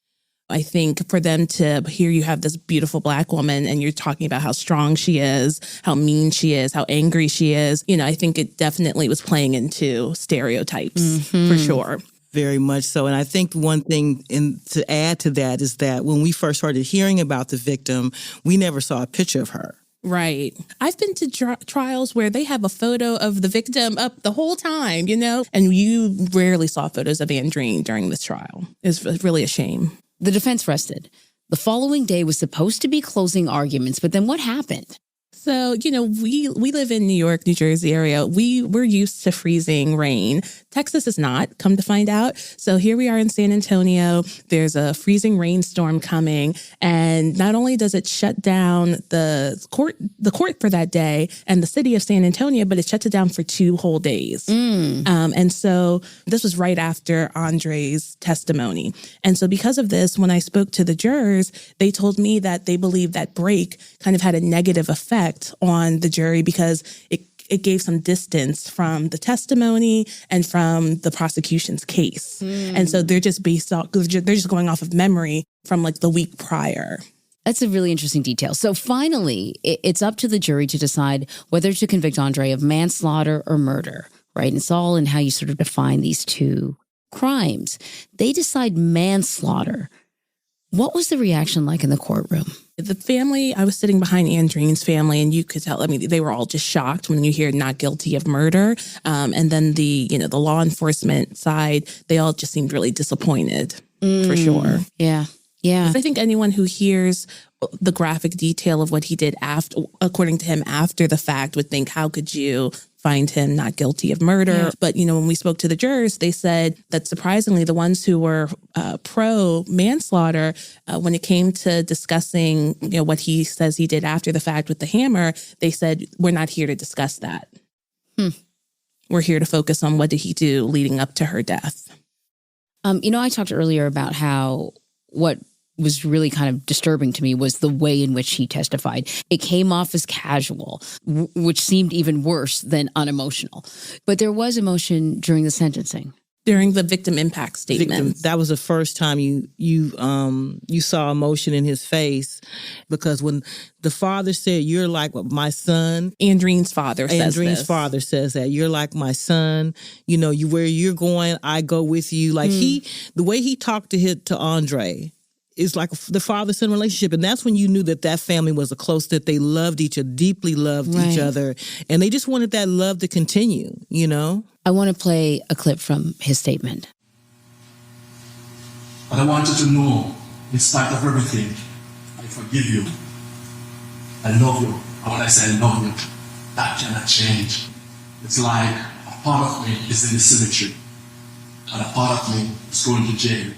I think for them to hear you have this beautiful Black woman and you're talking about how strong she is, how mean she is, how angry she is, you know, I think it definitely was playing into stereotypes for sure. Very much so. And I think one thing to add to that is that when we first started hearing about the victim, we never saw a picture of her. Right. I've been to trials where they have a photo of the victim up the whole time, you know, and you rarely saw photos of Andreen during this trial. It's really a shame. The defense rested. The following day was supposed to be closing arguments, but then what happened? So, you know, we live in New York, New Jersey area. We're used to freezing rain. Texas is not, come to find out. So here we are in San Antonio. There's a freezing rainstorm coming. And not only does it shut down the court for that day and the city of San Antonio, but it shuts it down for 2 whole days. And so this was right after Andre's testimony. And so because of this, when I spoke to the jurors, they told me that they believe that break kind of had a negative effect on the jury because it gave some distance from the testimony and from the prosecution's case. And so they're just they're just going off of memory from like the week prior. That's a really interesting detail. So finally, it's up to the jury to decide whether to convict Andre of manslaughter or murder, right? And it's all in how you sort of define these two crimes. They decide manslaughter. What was the reaction like in the courtroom? The family, I was sitting behind Andreen's family, and you could tell, I mean, they were all just shocked when you hear not guilty of murder. And then the law enforcement side, they all just seemed really disappointed, for sure. Yeah. Yeah. I think anyone who hears the graphic detail of what he did after, according to him, after the fact would think, how could you find him not guilty of murder? Yeah. But, when we spoke to the jurors, they said that surprisingly, the ones who were pro manslaughter, when it came to discussing, what he says he did after the fact with the hammer, they said, we're not here to discuss that. We're here to focus on what did he do leading up to her death. I talked earlier about how what was really kind of disturbing to me was the way in which he testified. It came off as casual, which seemed even worse than unemotional. But there was emotion during the sentencing. During the victim impact statement. That was the first time you saw emotion in his face, because when the father said, "You're like my son," Andreen's father says that, "You're like my son. You where you're going, I go with you." Like the way he talked to Andre is like the father-son relationship, and that's when you knew that family was that they loved each other, deeply loved each other, and they just wanted that love to continue. I want to play a clip from his statement. But I want you to know, in spite of everything, I forgive you. I love you. And when I say I love you, that cannot change. It's like a part of me is in the cemetery, and a part of me is going to jail.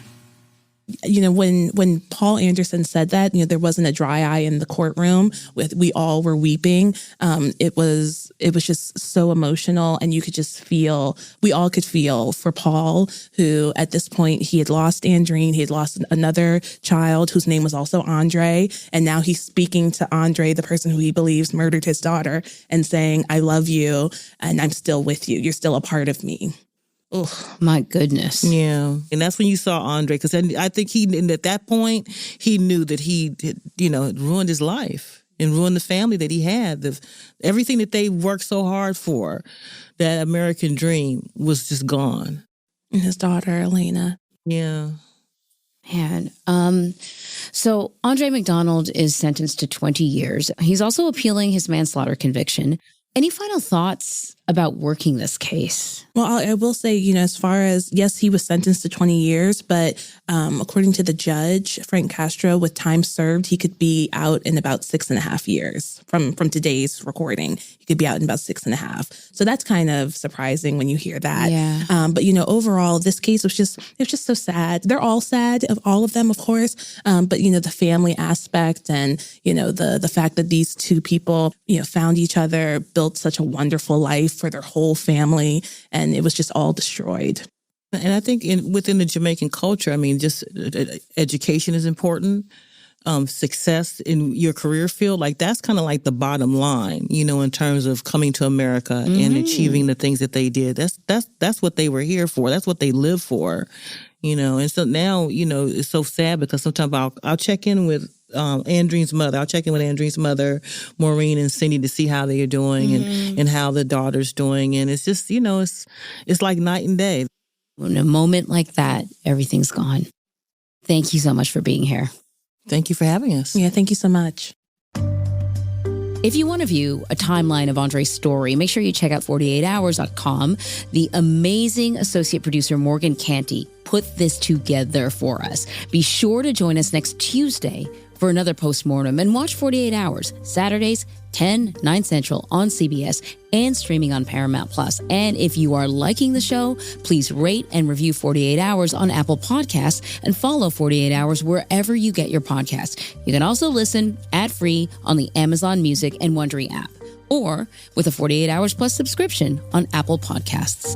When Paul Anderson said that, there wasn't a dry eye in the courtroom. We all were weeping. It was just so emotional, and you could just feel. We all could feel for Paul, who at this point he had lost Andreen, he had lost another child whose name was also Andre, and now he's speaking to Andre, the person who he believes murdered his daughter, and saying, "I love you, and I'm still with you. You're still a part of me." Oh, my goodness. Yeah. And that's when you saw Andre, because I think at that point, he knew that he had ruined his life and ruined the family that he had. Everything that they worked so hard for, that American dream, was just gone. And his daughter, Elena. Yeah. Man. So Andre McDonald is sentenced to 20 years. He's also appealing his manslaughter conviction. Any final thoughts about working this case? Well, I will say, as far as, yes, he was sentenced to 20 years, but according to the judge, Frank Castro, with time served, he could be out in about 6.5 years from today's recording. He could be out in about 6.5. So that's kind of surprising when you hear that. Yeah. But, overall, this case was just so sad. They're all sad, all of them, of course. But, the family aspect and, the fact that these two people, found each other, built such a wonderful life for their whole family, and it was just all destroyed. And I think within the Jamaican culture, just education is important. Success in your career field, like that's kind of like the bottom line, in terms of coming to America and achieving the things that they did. That's what they were here for. That's what they live for, And so now, it's so sad because sometimes I'll check in with Andreen's mother. I'll check in with Andreen's mother, Maureen and Cindy, to see how they are doing and how the daughter's doing. And it's just, it's like night and day. In a moment like that, everything's gone. Thank you so much for being here. Thank you for having us. Yeah, thank you so much. If you want to view a timeline of Andre's story, make sure you check out 48hours.com. The amazing associate producer, Morgan Canty, put this together for us. Be sure to join us next Tuesday for another postmortem, and watch 48 Hours, Saturdays, 10, 9 Central on CBS and streaming on Paramount+. And if you are liking the show, please rate and review 48 Hours on Apple Podcasts and follow 48 Hours wherever you get your podcasts. You can also listen ad-free on the Amazon Music and Wondery app, or with a 48 Hours Plus subscription on Apple Podcasts.